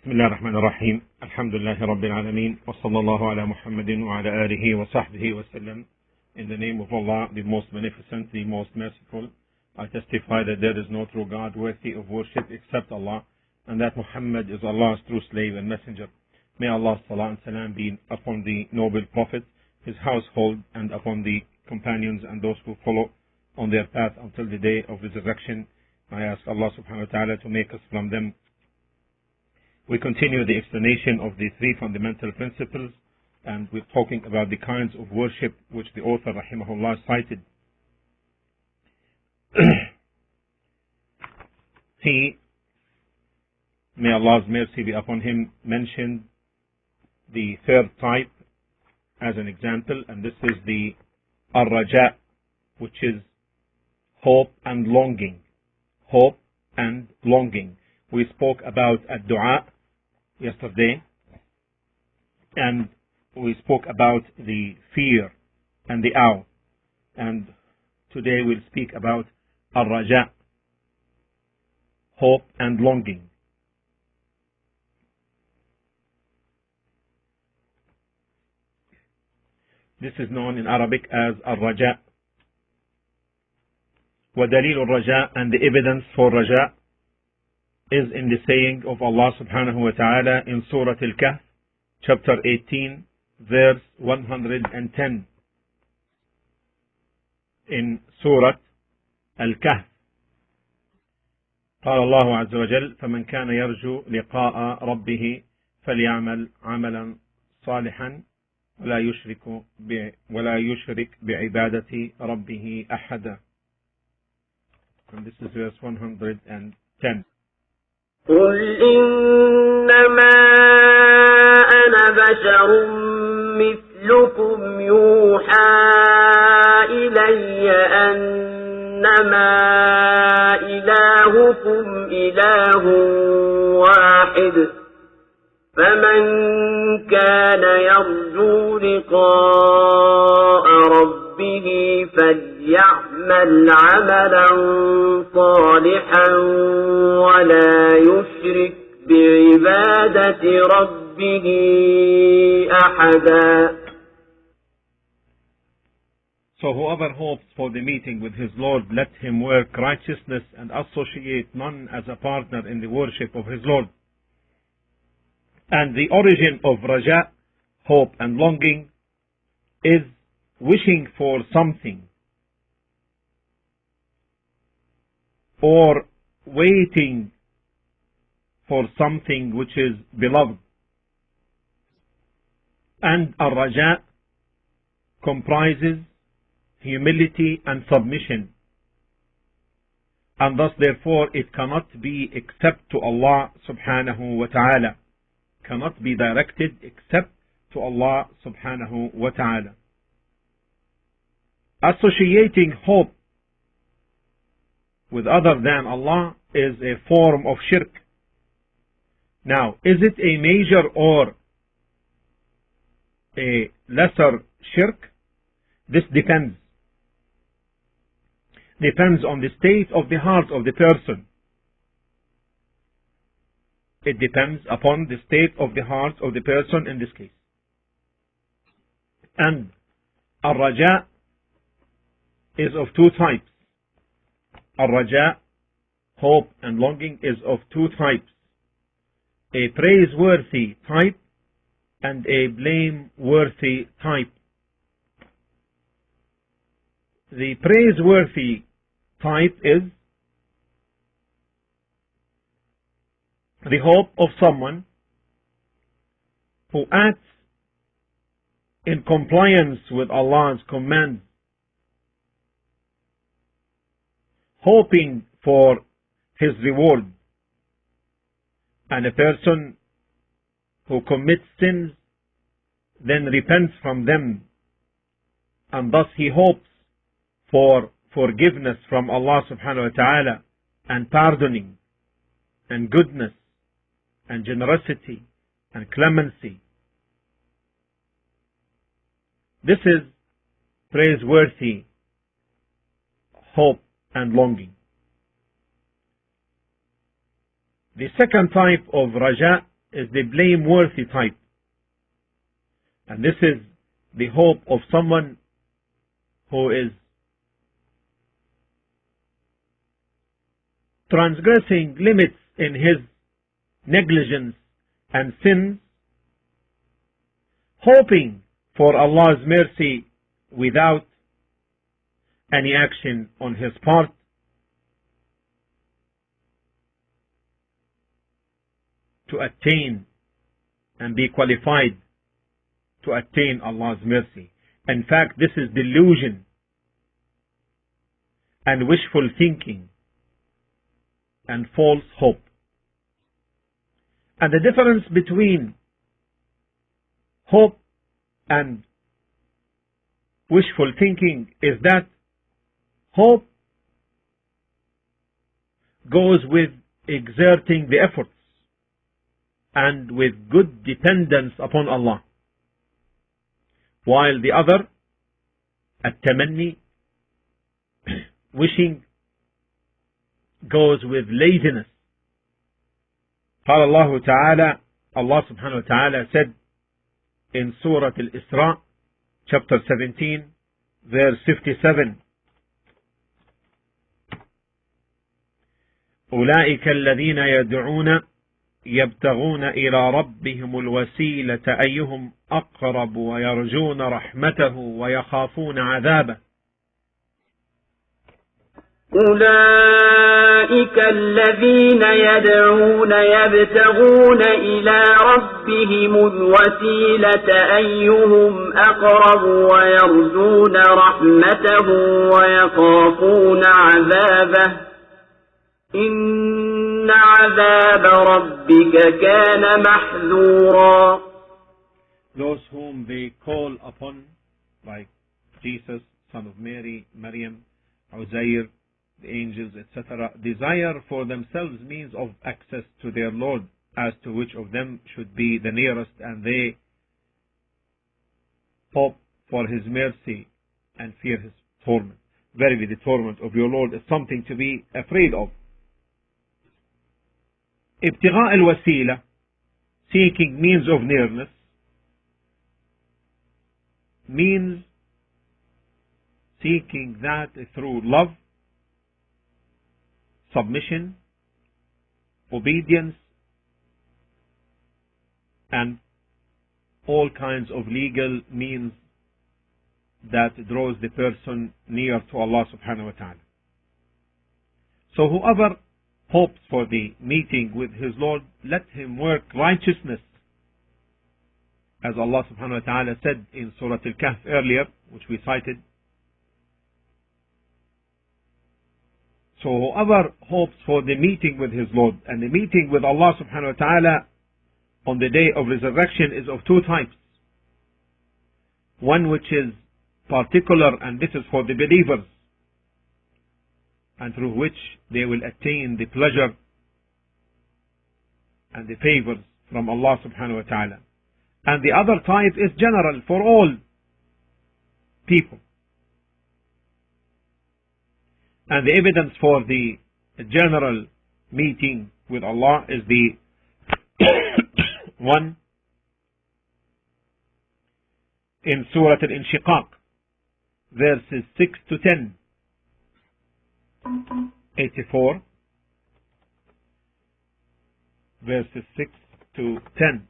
بسم الله الرحمن الرحيم الحمد لله رب العالمين وصلى الله على محمد وعلى آله وصحبه وسلم. In the name of Allah, the most beneficent, the most merciful, I testify that there is no true God worthy of worship except Allah, and that Muhammad is Allah's true slave and messenger. May Allah's salah and salam be upon the noble Prophet, his household, and upon the companions and those who follow on their path until the day of resurrection. I ask Allah subhanahu wa ta'ala to make us from them. We continue the explanation of the three fundamental principles, and we're talking about the kinds of worship which the author rahimahullah cited. He, may Allah's mercy be upon him, mentioned the third type as an example, and this is the ar-raja, which is hope and longing. Hope and longing. We spoke about ad-du'a yesterday, and we spoke about the fear and the awe, and today we'll speak about ar-raja, hope and longing. This is known in Arabic as ar-raja. وَدَلِيلُ الرَّجَاء, and the evidence for raja is in the saying of Allah subhanahu wa ta'ala in Surah Al-Kahf, chapter 18, verse 110. In Surah Al-Kahf, قال الله عز وجل: فمن كان يرجو لقاء ربه فليعمل عملا صالحا ولا يشرك بعبادة ربه أحدا. And this is verse 110. قل إنما أنا بشر مثلكم يوحى إلي أنما إلهكم إله واحد فمن كان يرجو لقاء ربه فليعمل عملا صالحا ولا يشرك بعبادة ربه أحدا. So whoever hopes for the meeting with his Lord, let him work righteousness and associate none as a partner in the worship of his Lord. And the origin of raja, hope and longing, is wishing for something or waiting for something which is beloved. And ar-raja comprises humility and submission, and thus therefore it cannot be except to Allah subhanahu wa ta'ala, cannot be directed except to Allah subhanahu wa ta'ala. Associating hope with other than Allah is a form of shirk. Now, is it a major or a lesser shirk? This depends. Depends on the state of the heart of the person. It depends upon the state of the heart of the person in this case. And ar-raja is of two types. Ar-raja, hope and longing, is of two types: a praiseworthy type and a blameworthy type. The praiseworthy type is the hope of someone who acts in compliance with Allah's commands, hoping for his reward, and a person who commits sins then repents from them, and thus he hopes for forgiveness from Allah subhanahu wa ta'ala, and pardoning and goodness and generosity and clemency. This is praiseworthy hope and longing. The second type of raja, is the blameworthy type. And this is the hope of someone who is transgressing limits in his negligence and sins, hoping for Allah's mercy without any action on his part, to attain and be qualified to attain Allah's mercy. In fact, this is delusion and wishful thinking and false hope. And the difference between hope and wishful thinking is that hope goes with exerting the efforts and with good dependence upon Allah, while the other, at-tamanni, wishing, goes with laziness. قال الله تعالى, Allah subhanahu wa ta'ala said in Surah Al-Isra, chapter 17, verse 57, أولئك الذين يدعون يبتغون إلى ربهم الوسيلة أيهم أقرب ويرجون رحمته ويخافون عذابه. أولئك الذين يدعون يبتغون إلى ربهم الوسيلة أيهم أقرب ويرجون رحمته ويخافون عذابه إن عذاب ربك كان محذورا. Those whom they call upon, like Jesus, son of Mary, Maryam, Uzair, the angels, etc., desire for themselves means of access to their Lord, as to which of them should be the nearest, and they hope for His mercy and fear His torment. Verily, the torment of your Lord is something to be afraid of. ابتغاء الوسيلة, seeking means of nearness, means seeking that through love, submission, obedience, and all kinds of legal means that draws the person near to Allah subhanahu wa ta'ala. So whoever hopes for the meeting with his Lord, let him work righteousness, as Allah subhanahu wa ta'ala said in Surah Al-Kahf earlier, which we cited. So whoever hopes for the meeting with his Lord, and the meeting with Allah subhanahu wa ta'ala on the day of resurrection is of two types. One which is particular, and this is for the believers, and through which they will attain the pleasure and the favors from Allah subhanahu wa ta'ala. And the other type is general for all people. And the evidence for the general meeting with Allah is the one in Surah Al-Inshiqaq, verses 6 to 10. 84, verses 6 to 10.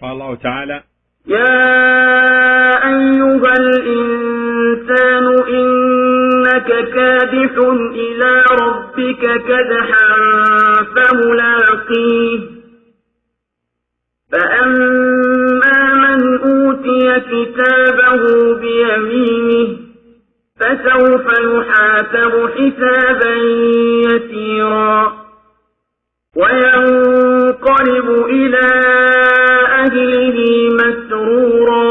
قال الله تعالى: يا أيها الإنسان إنك كادح إلى ربك كدحا فملاقيه فأما من أوتي كتابه بيمينه فسوف يحاسب حسابا يسيرا وينقلب إلى أهله مسرورا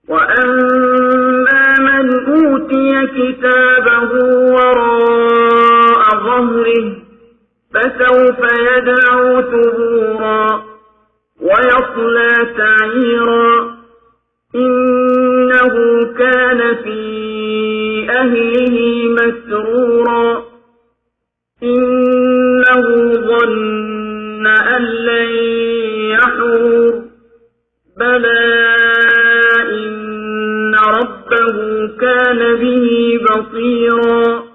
وأما من أوتي كتابه وراء ظهره فسوف يدعو ثبورا ويصلى سعيرا إنه كان في أهله مسرورا إنه ظن غرور بلى إن ربه كان به بصيرا.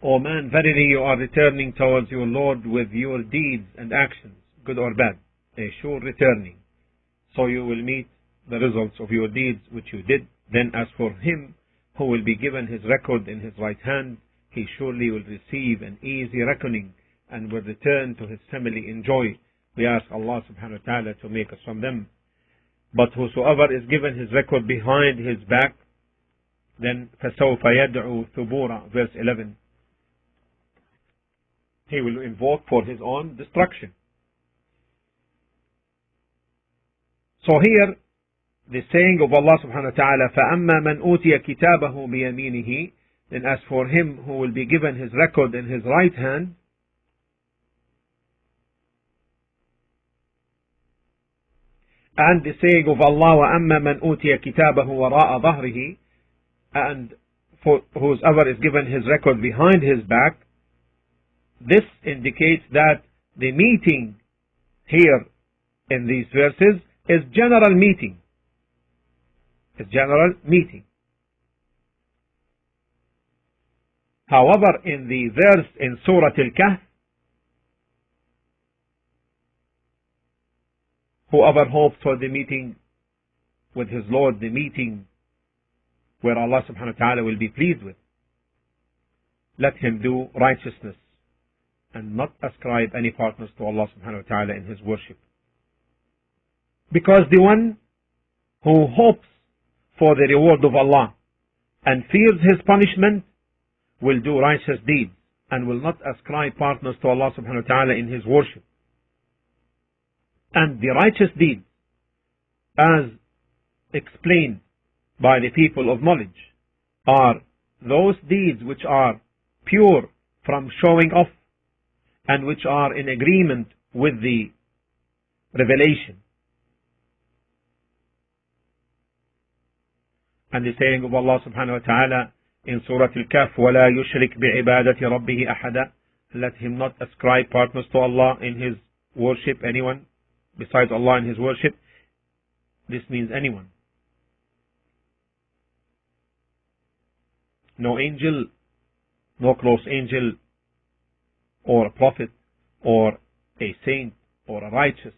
O man, verily you are returning towards your Lord with your deeds and actions, good or bad, a sure returning. So you will meet the results of your deeds which you did. Then as for him who will be given his record in his right hand, he surely will receive an easy reckoning and will return to his family in joy. We ask Allah subhanahu wa ta'ala to make us from them. But whosoever is given his record behind his back, then فَسَوْفَ يَدْعُو ثُبُورًا, verse 11. He will invoke for his own destruction. So here, the saying of Allah subhanahu wa ta'ala, فَأَمَّا مَنْ أُوتِيَ كِتَابَهُ بِيَمِينِهِ, then as for him who will be given his record in his right hand, and the saying of Allah, وَأَمَّا مَنْ أُوتِيَ كِتَابَهُ وَرَاءَ ظَهْرِهِ, and for whoever is given his record behind his back, this indicates that the meeting here in these verses is general meeting. It's general meeting. However, in the verse in Surah Al-Kahf, whoever hopes for the meeting with his Lord, the meeting where Allah subhanahu wa ta'ala will be pleased with, let him do righteousness and not ascribe any partners to Allah subhanahu wa ta'ala in his worship. Because the one who hopes for the reward of Allah and fears his punishment will do righteous deeds and will not ascribe partners to Allah subhanahu wa ta'ala in his worship. And the righteous deeds, as explained by the people of knowledge, are those deeds which are pure from showing off and which are in agreement with the revelation. And the saying of Allah subhanahu wa ta'ala in Surah Al-Kahf, وَلَا يُشْرِكْ بِعِبَادَةِ رَبِّهِ أَحَدًا, let him not ascribe partners to Allah in his worship, anyone besides Allah in his worship. This means anyone. No angel, no close angel, or a prophet, or a saint, or a righteous.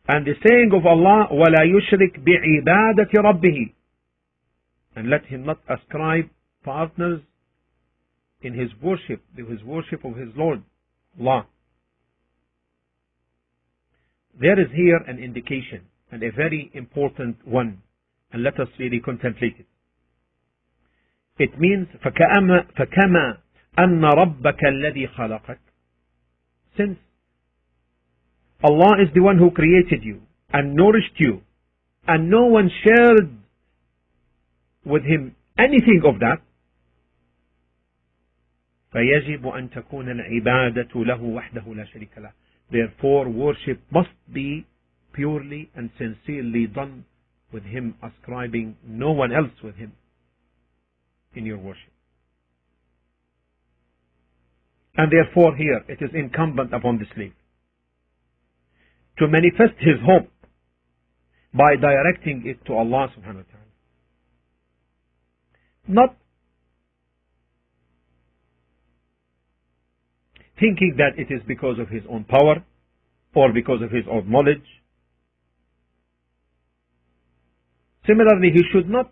And the saying of Allah, وَلَا يُشْرِكْ بِعِبَادَةِ رَبِّهِ, and let him not ascribe partners in his worship of his Lord, Allah. There is here an indication, and a very important one, and let us really contemplate it. It means فَكَمَا أَنَّ رَبَّكَ الَّذِي خَلَقَكَ, since Allah is the one who created you and nourished you, and no one shared with him anything of that, فَيَجِبُ أَن تَكُونَ الْعِبَادَةُ لَهُ وَحْدَهُ لَا شَرِيكَ لَهُ. Therefore, worship must be purely and sincerely done with him, ascribing no one else with him in your worship. And therefore here it is incumbent upon the slave to manifest his hope by directing it to Allah subhanahu wa ta'ala. Not thinking that it is because of his own power or because of his own knowledge. Similarly, he should not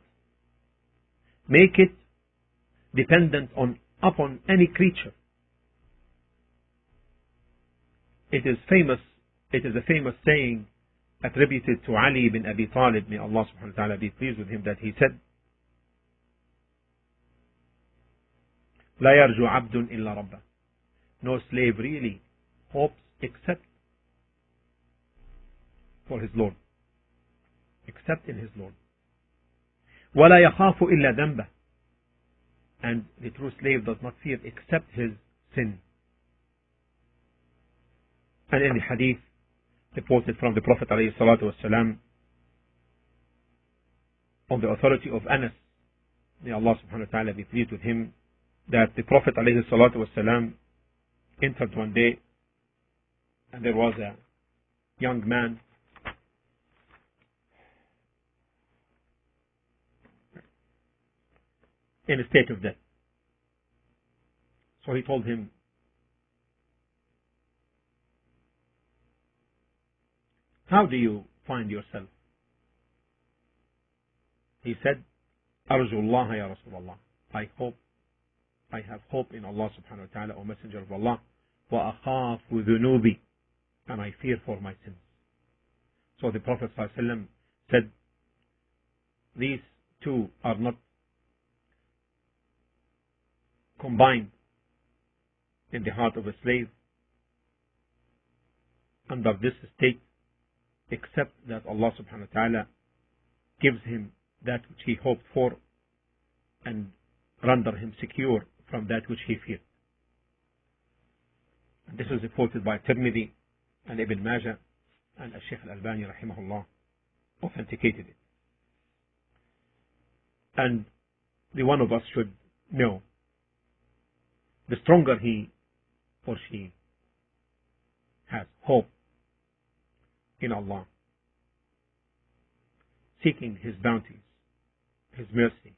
make it dependent upon any creature. It is a famous saying attributed to Ali bin Abi Talib, may Allah subhanahu wa ta'ala be pleased with him, that he said, لا يرجو عبد إلا ربه. No slave really hopes except for his Lord, except in his Lord. ولا يخاف إلا ذنبه. And the true slave does not fear except his sin. And in the hadith reported from the Prophet ﷺ, on the authority of Anas, may Allah subhanahu wa ta'ala be pleased with him, that the Prophet ﷺ entered one day, and there was a young man in a state of death. So he told him, "How do you find yourself?" He said, "Arju Allah ya Rasulullah. I have hope in Allah subhanahu wa ta'ala, O Messenger of Allah, wa akhafu dhunubi, and I fear for my sins." So the Prophet ﷺ said, these two are not combined in the heart of a slave under this state, except that Allah subhanahu wa ta'ala gives him that which he hoped for and render him secure from that which he feared. And this is reported by Tirmidhi and Ibn Majah, and Shaykh al-Albani rahimahullah authenticated it. And the one of us should know, the stronger he or she has hope in Allah, seeking His bounties, His mercy,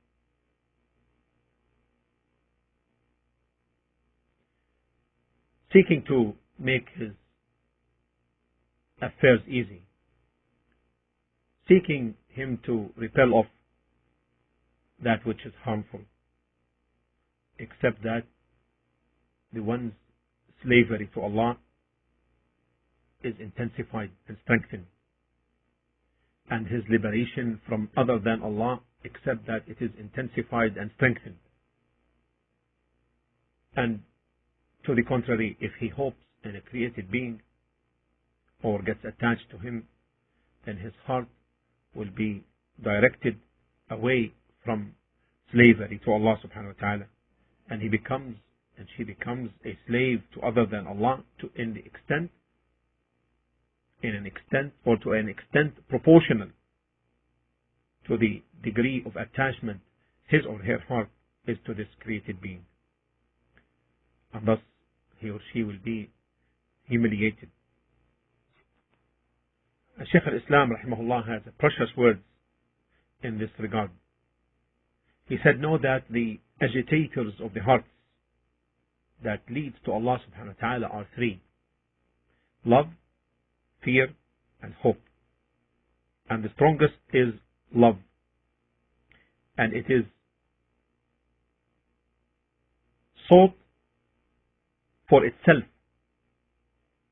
seeking to make His affairs easy, seeking Him to repel off that which is harmful, except that the one's slavery to Allah is intensified and strengthened, and his liberation from other than Allah, except that it is intensified and strengthened. And to the contrary, if he hopes in a created being or gets attached to him, then his heart will be directed away from slavery to Allah subhanahu wa ta'ala, and he becomes and she becomes a slave to other than Allah to an extent proportional to the degree of attachment his or her heart is to this created being, and thus he or she will be humiliated. Shaykh al-Islam rahimahullah has a precious words in this regard. He said, "Know that the agitators of the hearts that leads to Allah subhanahu wa ta'ala are three: love, fear, and hope. And the strongest is love, and it is sought for itself,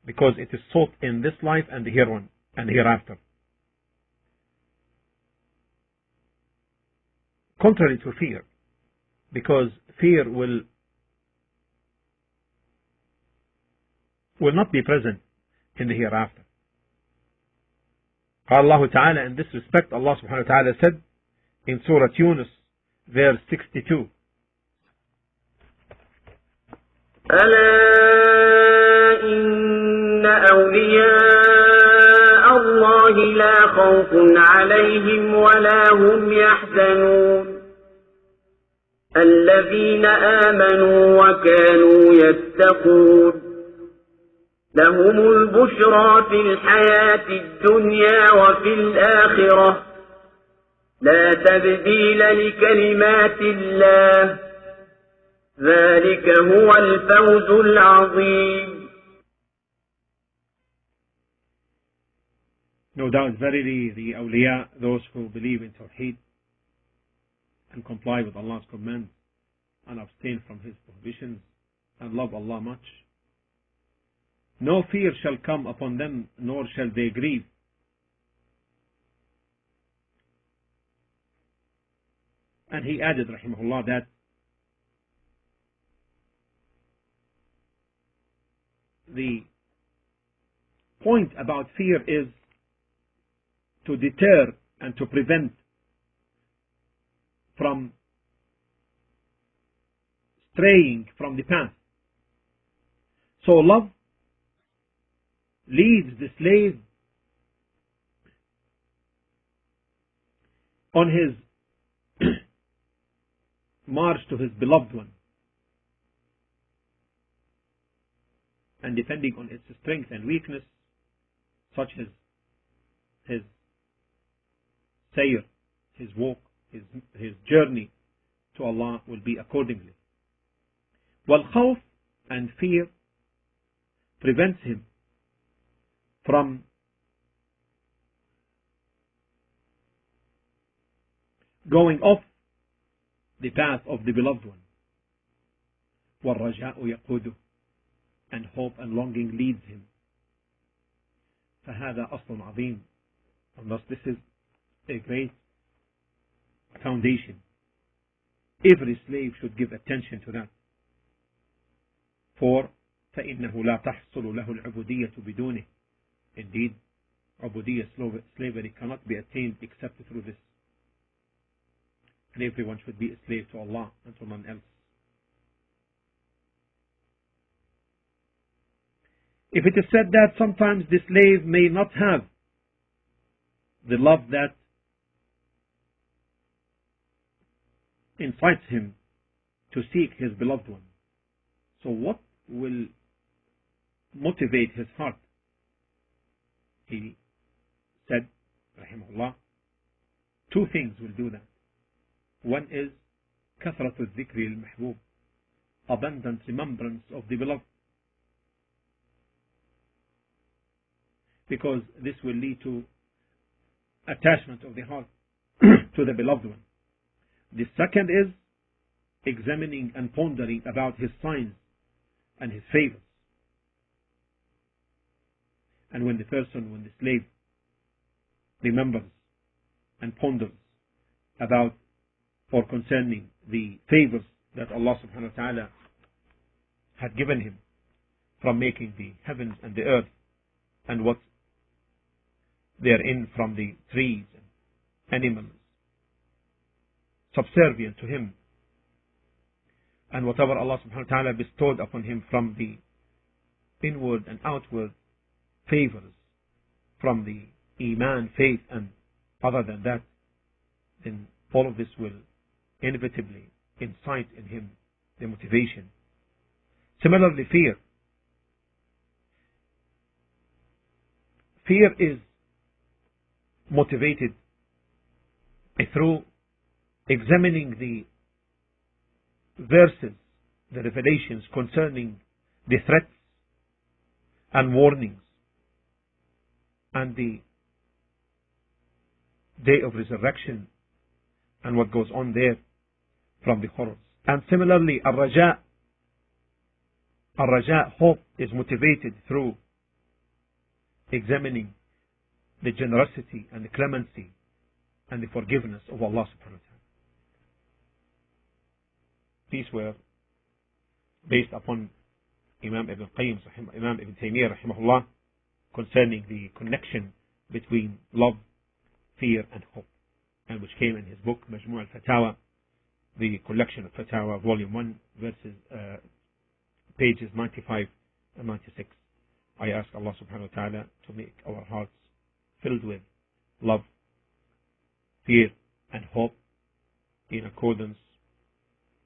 because it is sought in this life and the hereafter. Contrary to fear, because fear will not be present in the hereafter. قال الله تعالى, in this respect, Allah subhanahu wa ta'ala said in Surah Yunus, verse 62, ألا إن أولياء الله لا خوف عليهم ولا هم يحزنون الذين آمنوا وكانوا يتقون لهم البشرى في الحياة الدنيا وفي الآخرة لا تبديل لكلمات الله ذلك هو الفوز العظيم. No doubt, verily, the awliya, those who believe in Tawheed and comply with Allah's commands and abstain from His prohibitions and love Allah much, no fear shall come upon them, nor shall they grieve. And he added, rahimahullah, that the point about fear is to deter and to prevent from straying from the path. So love leads the slave on his march to his beloved one, and depending on its strength and weakness, such as his sayr, his walk, his journey to Allah will be accordingly. Wal-khawf, and fear, prevents him from going off the path of the beloved one. وَالرَّجَاءُ يَقُودُهُ, and hope and longing leads him. فَهَذَا أَصْلٌ عَظِيمٌ, and thus this is a great foundation. Every slave should give attention to that. For فَإِنَّهُ لَا تَحْصُلُ لَهُ الْعُبُودِيَّةُ بِدُونِهِ, indeed, ubudiyya, slavery, cannot be attained except through this. And everyone should be a slave to Allah and to none else. If it is said that sometimes the slave may not have the love that incites him to seek his beloved one, so what will motivate his heart? He said, rahimahullah, two things will do that. One is كثرة الذكر للمحبوب, abundant remembrance of the beloved, because this will lead to attachment of the heart to the beloved one. The second is examining and pondering about his signs and his favors. And when the slave remembers and ponders about or concerning the favors that Allah subhanahu wa ta'ala had given him from making the heavens and the earth and what therein from the trees and animals subservient to him, and whatever Allah subhanahu wa ta'ala bestowed upon him from the inward and outward favors, from the iman, faith, and other than that, then all of this will inevitably incite in him the motivation. Similarly, fear. Fear is motivated through examining the verses, the revelations concerning the threats and warnings and the day of resurrection and what goes on there from the horrors. And similarly, al-raja, hope, is motivated through examining the generosity and the clemency and the forgiveness of Allah subhanahu wa ta'ala. These were based upon Imam Ibn Taymiyyah rahimahullah concerning the connection between love, fear and hope, and which came in his book Majmu' al-Fatawa, the collection of Fatawa, volume 1, verses pages 95 and 96. I ask Allah subhanahu wa ta'ala to make our hearts filled with love, fear and hope in accordance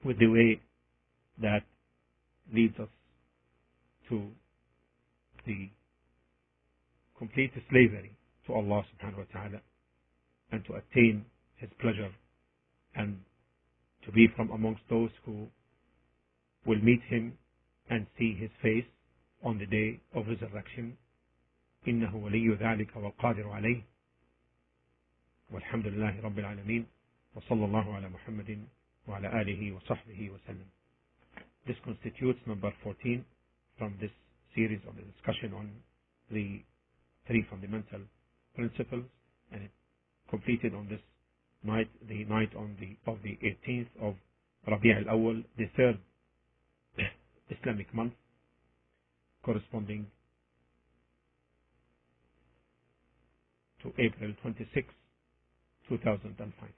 with the way that leads us to the complete slavery to Allah subhanahu wa ta'ala and to attain His pleasure and to be from amongst those who will meet Him and see His face on the day of resurrection. إنه ولي ذلك والقادر عليه والحمد لله رب العالمين وصلى الله على محمد وعلى آله وصحبه وسلم. This constitutes number 14 from this series of the discussion on the three fundamental principles, and it completed on this night, the night of the 18th of Rabi' al-Awwal, the third Islamic month, corresponding to April 26, 2005.